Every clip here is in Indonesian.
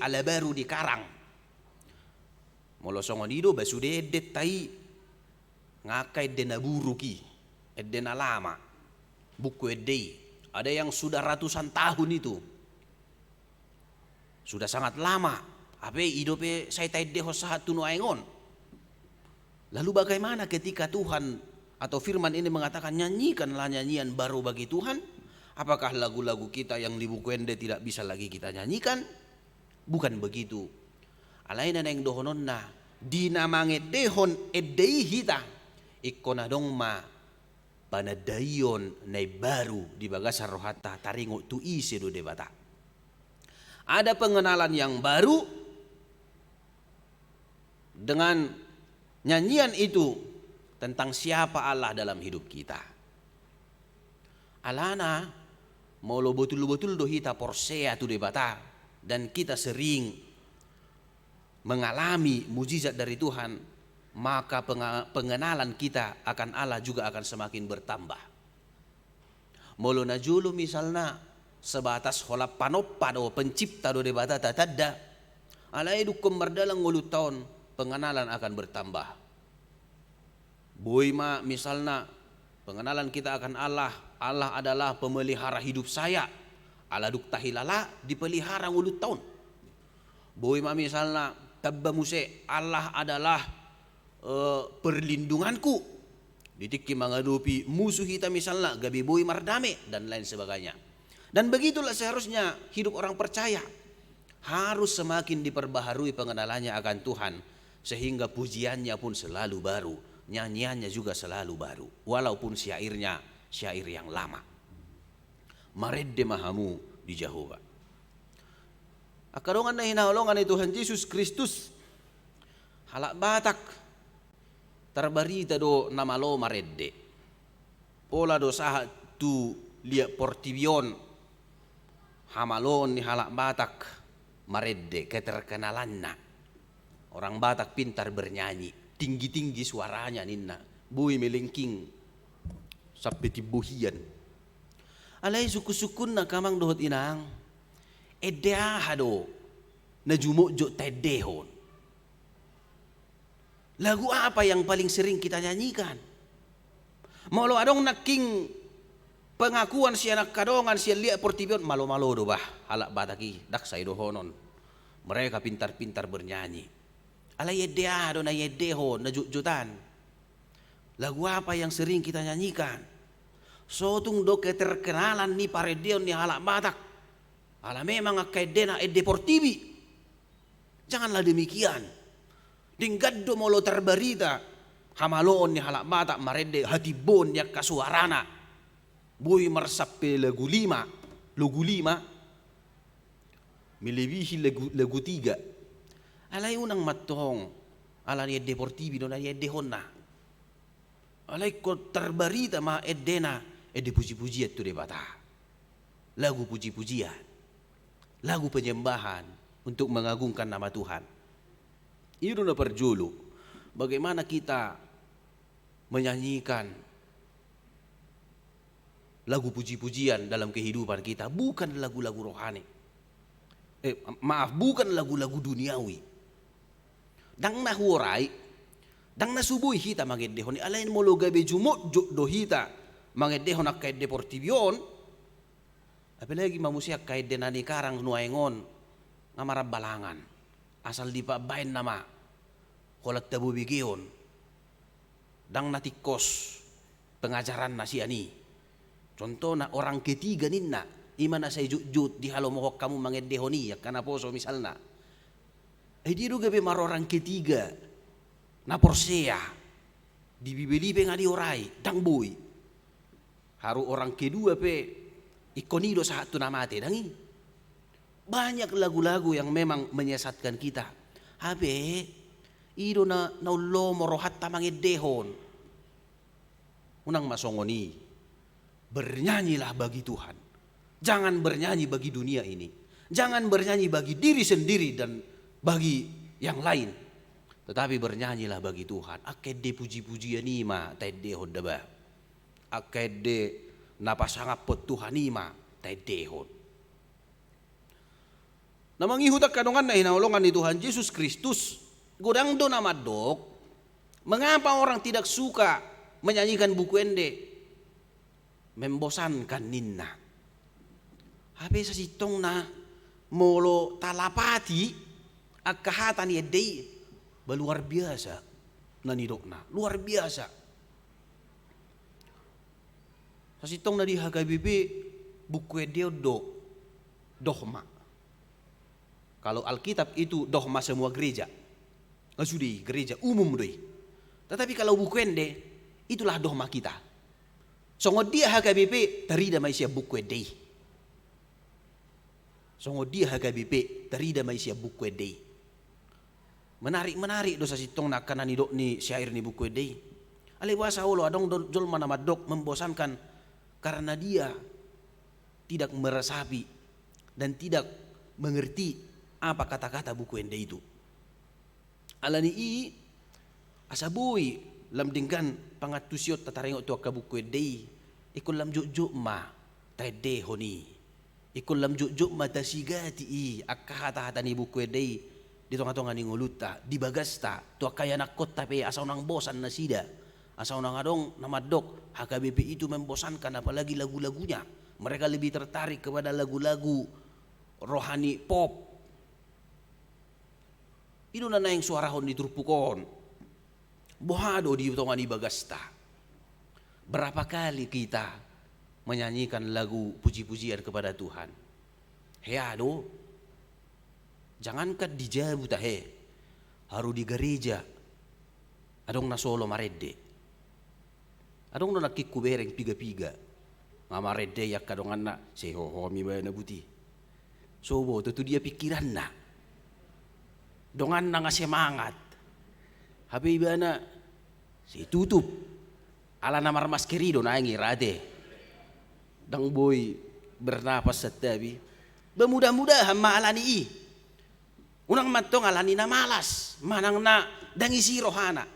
ala baru di karang. Molo songon ido basude edet tai ngakai dena buruki, edena lama, buku edei. Ada yang sudah ratusan tahun itu, sudah sangat lama. Ape hidupe saya tai deho satu nuaengon. Lalu bagaimana ketika Tuhan atau firman ini mengatakan nyanyikanlah nyanyian baru bagi Tuhan? Apakah lagu-lagu kita yang di buku ende tidak bisa lagi kita nyanyikan? Bukan begitu. Alaina neng dohononna dinamange dehon edei hita ikona dongma panadayon nay baru di bagasar rohata taringo tu ise do debata. Ada pengenalan yang baru dengan nyanyian itu tentang siapa Allah dalam hidup kita. Alana molo betul-betul do hita porsea tu debata dan kita sering mengalami mujizat dari Tuhan, maka pengenalan kita akan Allah juga akan semakin bertambah. Molo najulu misalnya sebatas hola panoppa do pencipta do debata tatadda, alai dukum mardalang ngulu tahun pengenalan akan bertambah. Boima misalnya pengenalan kita akan Allah, Allah adalah pemelihara hidup saya. Allah duk tahilala dipelihara ngulu tahun. Boima misalnya tabba muse Allah adalah perlindunganku. Ditiki menghadapi musuh kita misalnya gabi boy mardame dan lain sebagainya. Dan begitulah seharusnya hidup orang percaya. Harus semakin diperbaharui pengenalannya akan Tuhan sehingga pujiannya pun selalu baru, nyanyiannya juga selalu baru, walaupun syairnya syair yang lama. Maredde mahamu di Jehovah. Akadongan na hinaulongan ni Tuhan Yesus Kristus halak batak terbarita do namalo maredde. Pola do saha tu liak portibion hamalon ni halak batak maredde keterkenalanna. Orang Batak pintar bernyanyi, tinggi-tinggi suaranya ninna, bui melengking sampai tibuhian. Alai suku-sukun na kamang dohot inang, edahado na jumukjo tedehon. Lagu apa yang paling sering kita nyanyikan? Molo adong naking pengakuan siya nakadongan siya liat portibion malo-malo do bah halak Bataki daksay dohonon. Mereka pintar-pintar bernyanyi. Alay edehado na yedehon na jujutan. Lagu apa yang sering kita nyanyikan? Sotung do keterkenalan ni paredeon ni halak Batak. Ala memang akaidena e deportivi. Janganlah demikian. Dinggaddo molo terbarita hamaloon ni halak Batak marede hatibon yak kasuarana. Boy marsape lagu lima melebihi lagu 3. Alay unang matong ala ni deportivi do na edehonna. Alay ko terbarita ma edena puji-pujian tu debata. Lagu puji-pujian, lagu penyembahan untuk mengagungkan nama Tuhan. Itu na perjulu bagaimana kita menyanyikan lagu puji-pujian dalam kehidupan kita, bukan lagu-lagu rohani. Bukan lagu-lagu duniawi. Dang na huray, dang na subuy hita mangedehon. Alain mo lo gabi jumot do hita mangedehon ak kay deportibion. Apalagi mamusiak kay denani karang nuaengon ngamarab balangan. Asal di pabain nama kolat tabu bigion. Dang natikos pengajaran nasiani. Contoh na orang ketiga ninna imana say jut di halo mohok kamu mangedehoni ya kana poso misalna. Di ruga be marorang ketiga na porsea di bibeli pe ngadi orai dang boy. Haru orang kedua pe ikonido satu namate dangi. Banyak lagu-lagu yang memang menyesatkan kita. Habe ido na ulo morohat tamangedehon. Unang masongoni. Bernyanyilah bagi Tuhan. Jangan bernyanyi bagi dunia ini. Jangan bernyanyi bagi diri sendiri dan bagi yang lain. Tetapi bernyanyilah bagi Tuhan. Akede puji-pujian ima tedehon daba. Akede napasangap pot Tuhan ima tedehon. Na mangihutak kadongan na hinaulungan ni Tuhan Yesus Kristus. Godang do nama dok. Mengapa orang tidak suka menyanyikan buku ende? Membosankan ninna. Habis sasitong na molo talapati agkahatan ni edei luar biasa nanidok na luar biasa. Sasitong na di hagabibi buku edeo dohma. Kalau Alkitab itu dohma semua gereja. Sudi gereja umum doi. Tetapi kalau buku ende itulah dohma kita. Songo dia HKBP terida maisia buku edei. Songo dia HKBP terida maisia buku edei. Menarik dosa sitong nak kanani dok ni syair ni buku edei. Ale bahasa ulo adong jol mana madok membosankan karena dia tidak meresapi dan tidak mengerti apa kata-kata buku ende itu. Alani i asabui lam dingkan pangatusiot tatarengok tu ka buku ende ikul lam juk ma tade honi ikul lam juk ma tasigati i akahata-hata ni buku ende di tongah-tongah ni nguluta di bagasta tu kaya nakot tapi asal nang bosan nasida asal nang adong namadok HKBP itu membosankan apalagi lagu-lagunya. Mereka lebih tertarik kepada lagu-lagu rohani pop. Ino na yang suara hon diturpukon. Bohado di tongan di bagasta. Berapa kali kita menyanyikan lagu puji-pujian kepada Tuhan? Heado. Jangankan di jabu tahe. Haru di gereja. Adong na solo marede. Adong na nakikku bereng piga-piga. Ngamarede yak kadongan na sehoho mi ba na buti. Sobo tu dia pikiran na. Dongan na nga semangat. Habi ba na si tutup. Ala namar mas kerido na ang irade. Dang boy bernapas sa tabi. Bemudah-mudahan maalani i. Unang matong alani na malas. Manang na dangisi rohana.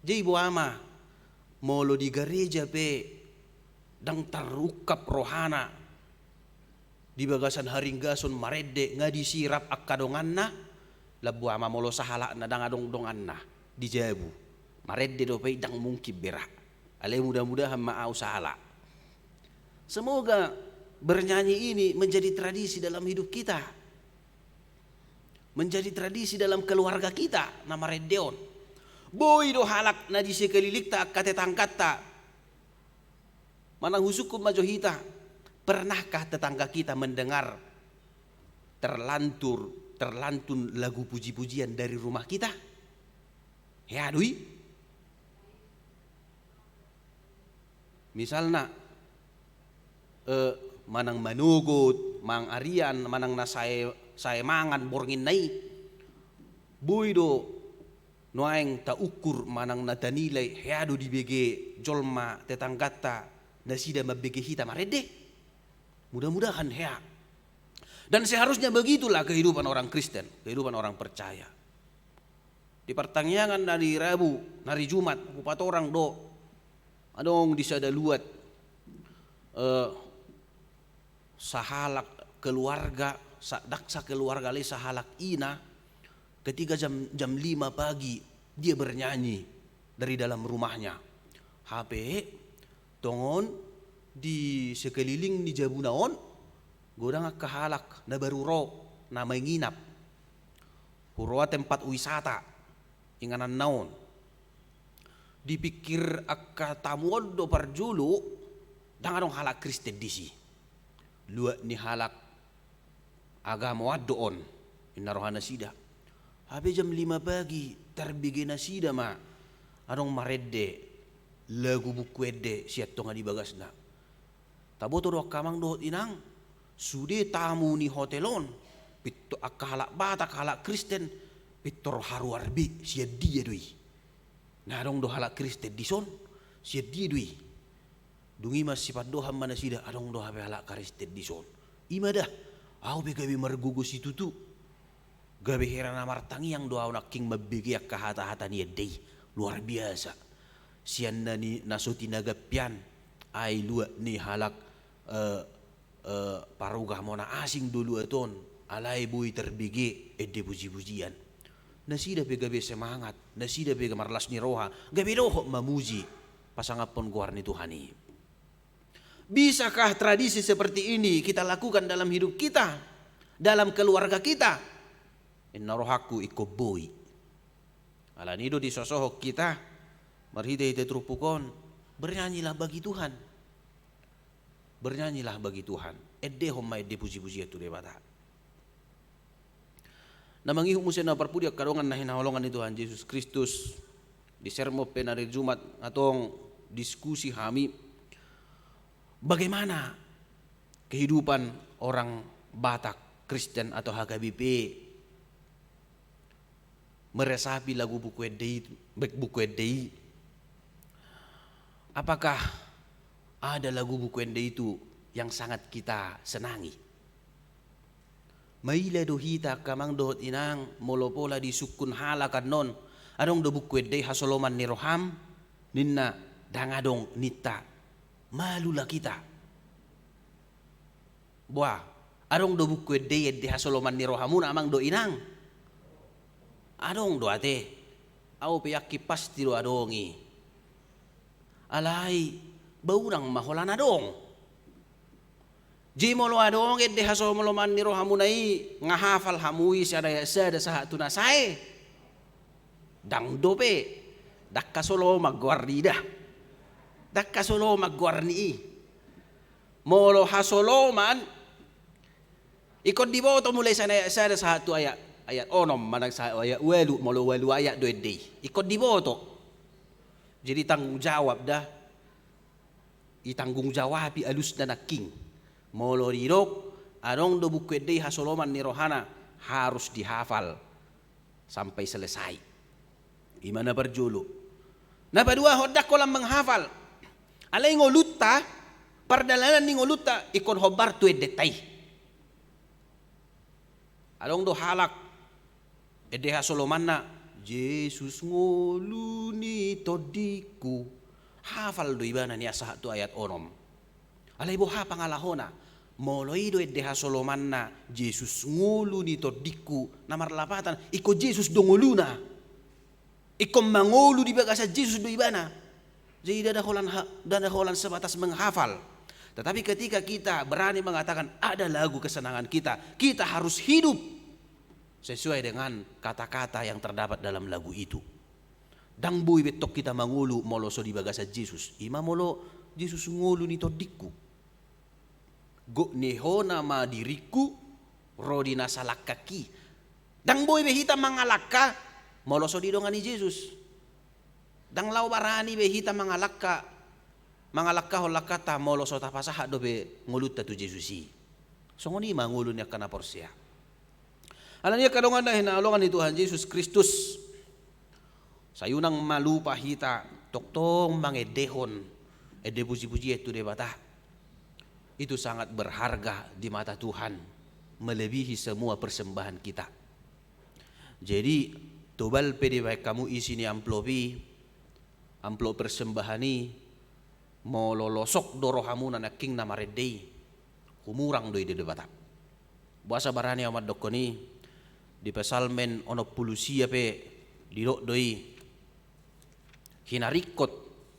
Jay buama. Molo di gereja pe. Dang tarukap rohana. Di bagasan haringgason marede nga disirap akadongan na labu ama molo sahala na dang adong dongan na di jabu marede do pay dang mungkin berak ale mudah-mudahan maau sahala. Semoga bernyanyi ini menjadi tradisi dalam hidup kita, menjadi tradisi dalam keluarga kita na maredeon boy do halak na di sekelilikta katetangkata manang husukum majohita. Pernahkah tetangga kita mendengar terlantun lagu puji-pujian dari rumah kita? Ya dui. Misalnya manang manugot, mang arian, manang na saya mangan borngin nai. Buido noaeng ta ukur manang na danilai heado di bege jolma tetanggata nasida mabege hita marede. Mudah-mudahan ya. Dan seharusnya begitulah kehidupan orang Kristen, kehidupan orang percaya. Di pertanyaan dari Rabu, hari Jumat, upat orang do, adong disada luat sahalak keluarga, daksa keluarga le sahalak ina, ketika jam 5 pagi dia bernyanyi dari dalam rumahnya. HP tongon di sekeliling di Jabunaon godang kahalak na baruro na may nginap hurwa tempat wisata inganan naon dipikir akka tamuod do parjulu dangadong halak Kristen disi luat ni halak agama doon inarohan na sida habe jam 5 pagi terbigi na sida ma adong marede lagu buku ede siat tonga di bagas na taboto do kamang do inang sude tamu ni hotelon pitto akala bata kala Kristen pittor haru arbi sia dia dui narong do hala Kristen dison sia dia dui dungi mas sifat do hamana sida adong do habe hala Kristen dison imada au be gabi margugus itu tu gabi herana martangi yang do nak king mabigi akahata-hata ni dei luar biasa sian ni nasuti nagapian ai lua ni halak parugah mona asing dulu aton alai bui terbigi ede puji-pujian. Nasida pe gabe semangat, nasida pe marlas ni roha, gabe roho mamuji pasangapon guarni Tuhani. Bisakah tradisi seperti ini kita lakukan dalam hidup kita, dalam keluarga kita? Inna rohaku ikoboi. Ala nido di sosohok kita, marhide trupukon, bernyanyilah bagi Tuhan. Bernyanyilah bagi Tuhan. Edde homma edde puji-puji itu debata. Namangihu musia na parpudiak kadongan na hinaholongan ni Tuhan Yesus Kristus di sermo penari Jumat atong diskusi kami bagaimana kehidupan orang Batak Kristen atau HKBP meresapi lagu buku edei. Apakah ada lagu buku edei itu yang sangat kita senangi? Maila dohita kamang dohot inang molopola di sukun halakan non adong do buku edei hasoloman ni roham ninna dangadong nita malula kita buah adong do buku edei hasoloman ni rohamuna amang do inang adong do ate au peyaki pasti do adongi alai baurang maholan adong jimolo adong edde hasomolo man ni rohamunai ngahafal hamui sada saha tunasai dang dope dakka solo magwarnida dakka solo magwarni molo hasoloman ikon diboto mulai sana sada saha tu ayat onom manang sa ayat welu molo welu ayat do edde ikon diboto jadi tanggung jawab dah itanggung jawabi alus dan king molo rirok adong do buku edei hasoloman ni rohana harus dihafal sampai selesai. Gimana berjulu? Napa dua hodak kolam menghafal. Alai ngolutta pardalanan ni ngolutta ikon hobar tu edetai. Adong do halak edei hasolomanna Yesus ngoluni todiku. Hafal do ibana ni asah tu ayat onom. Alai boha pangalahona moloido edde hasolomanna Yesus ngulu ni todiku namar lapatan iko Yesus dongoluna iko mangolu di bagasa Yesus do ibana jadi dada holan sebatas menghafal tetapi ketika kita berani mengatakan ada lagu kesenangan kita harus hidup sesuai dengan kata-kata yang terdapat dalam lagu itu dang bui betok kita mangulu moloso di bagasa Yesus ima molo Yesus ngulu ni todiku go neho nama diriku rodina salakaki dang boy behita mangalaka moloso di dongani Yesus dang lau barani behita mangalaka holakata moloso tapasaha do be ngulutta tu Yesusi songoni mangulu nya kana porsia alanya kadongan na hinalongan ni Tuhan Yesus Kristus sayunang malupa hita toktong mangedehon ede puji-puji itu debata itu sangat berharga di mata Tuhan melebihi semua persembahan kita. Jadi tobal pede baik kamu isi ni amplop persembahan ni mau lolosok dorohamu na king nama redei humurang doi de debata. Buasa barani amat dokoni di pesalmen ono pulusia pe didok doi hinarikot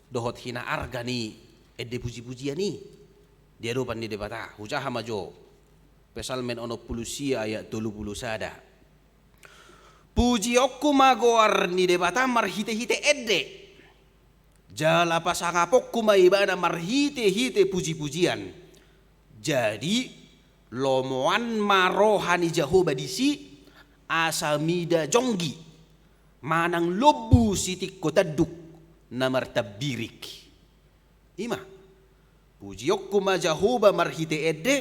dohot hina argani ede puji-pujian ni dia dopan di debata hujaha majo pesalmen ono pulusia ayat 30 sada puji okku magoar ni debata marhite-hite edde jala pasangapokku maibana marhite-hite puji-pujian jadi lomoan marohani Jehovah disi asamida jonggi manang lobu sitik kotaduk namar tabirik ima pujiokku ma Jehovah marhite edde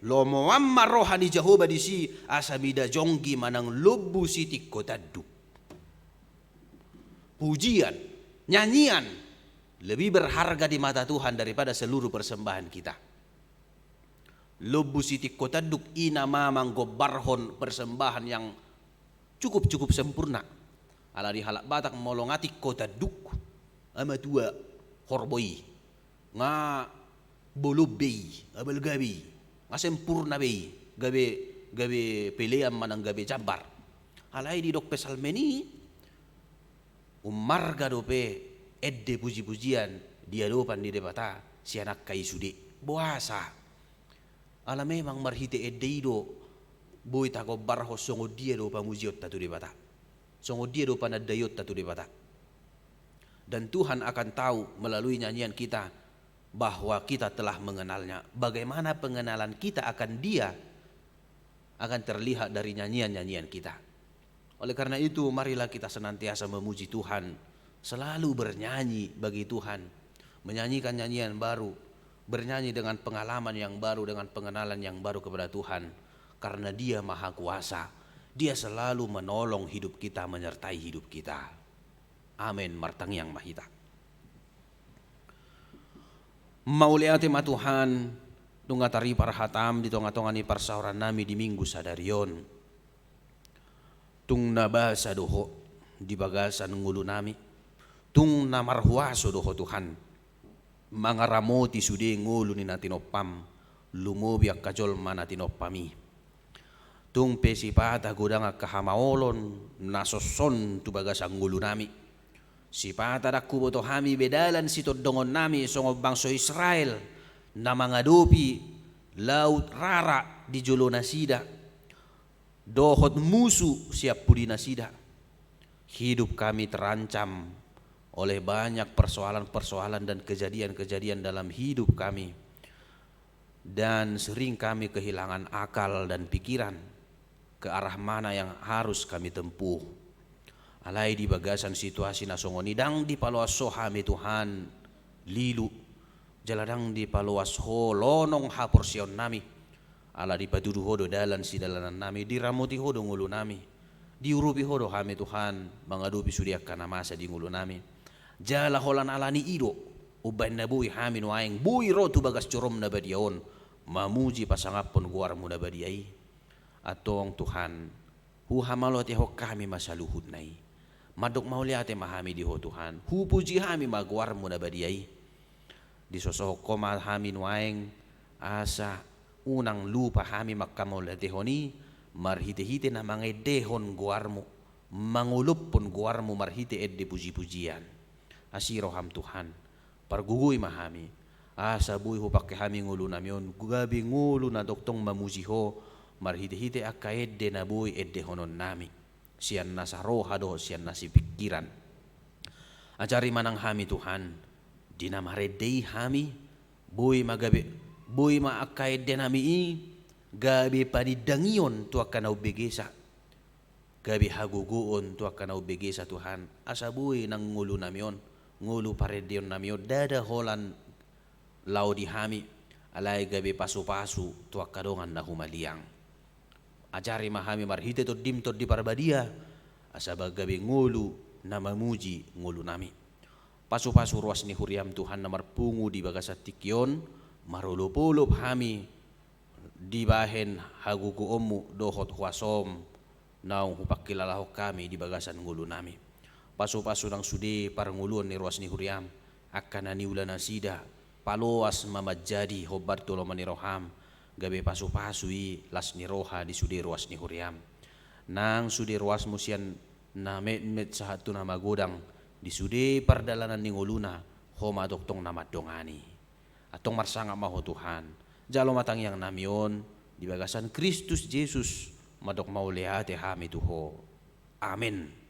lomo amma rohani Jehovah disi asamida jonggi manang lobu sitik kotaduk pujian nyanyian lebih berharga di mata Tuhan daripada seluruh persembahan kita lobu sitik kotaduk ina mamang gobarhon persembahan yang cukup sempurna ala di halak Batak molongati kotaduk ama tua horboi nga bolobei abel gabi nga sempurna bei gabe gabe pilihan manang gabe jabar. Alai di dok pesalmeni umarga dope edde puji-pujian dia dopan di debata si anak kai sudi buasa. Ala memang marhite edde ido boy tako barho songo dia do pamujiot tatu debata. Songo dia do panadayot tatu debata. Dan Tuhan akan tahu melalui nyanyian kita bahwa kita telah mengenalnya. Bagaimana pengenalan kita akan dia akan terlihat dari nyanyian-nyanyian kita. Oleh karena itu marilah kita senantiasa memuji Tuhan, selalu bernyanyi bagi Tuhan, menyanyikan nyanyian baru, bernyanyi dengan pengalaman yang baru, dengan pengenalan yang baru kepada Tuhan. Karena dia maha kuasa, dia selalu menolong hidup kita, menyertai hidup kita. Amin, martang yang mahita. Mauliati ma Tuhan, tungatari parhatam di tonga-tongani parsauran nami di minggu sadarion. Tung nabasa doho di bagasan ngulu nami. Tung namarhuaso doho Tuhan. Mangaramoti sude ngulu ni natinopam, lumobiak kajol manatinopami. Tung pesipata gudang kahamaolon nasoson tu bagasan ngulu nami. Sipata dakku boto hami bedalan si todongon nami songo bangso Israel na mangadopi laut rara di jolo nasida dohot musuh siap pudi nasida. Hidup kami terancam oleh banyak persoalan-persoalan dan kejadian-kejadian dalam hidup kami, dan sering kami kehilangan akal dan pikiran ke arah mana yang harus kami tempuh. Alai di bagasan situasi nasongoni dang di paluas sohami Tuhan lilu jaladang di paluas ho lonong ha porsion nami ala di padudu hodo dalan si dalanan nami diramuti hodo ngulu nami diurupi hodo hami Tuhan mangadupi sudiak kana masa di ngulu nami jala holan alani ido uban na bui hami nuaing bui rotu bagas corom na badiaon mamuji pasangapon guarmu na badiai atong Tuhan huhamalot ho kami masaluhud nai madok mauliate mahami di ho Tuhan hu puji hami maguar mu na badiai di sosok koma hami nuaing asa unang lupa hami makkamolate honi marhite-hite na mangedehon guarmu mangulup pun guarmu marhite edde puji-pujian asiro ham Tuhan pargugui mahami asa bui ho pakke hami ngulu namion gugabi ngulu na doktong mamuji ho marhite-hite akka edde na bui edde honon nami sian nasa roha do sian nasi pikiran ajari manang hami Tuhan dinamaredei hami boy magabe boy maakai denami i gabe panidangion tu akan au begesa gabe haguguon tu akan au begesa Tuhan asa boy nang ngulu namion ngulu paredion namion dada holan laudi hami alai gabe pasu-pasu tu akadongan na humaliang ajari mahami marhite to dim to di parbadia asaba gabe ngulu na mamuji ngulu nami pasu-pasu ruas ni huriam Tuhan na marpungu di bagasat tikyon marulupulup hami di bahen haguku omu dohot huasom naung hupakilalahok kami di bagasan ngulu nami pasu-pasu nang sudi paranguluan ni ruas ni huriam akan naniula nasida paloas mamajadi hobar tolo maniroham gabe pasu-pasui las ni roha di sudi ruas ni huriam nang sudi ruas musian na met sahatu na magodang di sudi pardalanan ni nguluna homa doktong na madongani atong marsanga maho Tuhan jalo matang yang namion di bagasan Kristus Yesus madok mauliate hami tuho amin.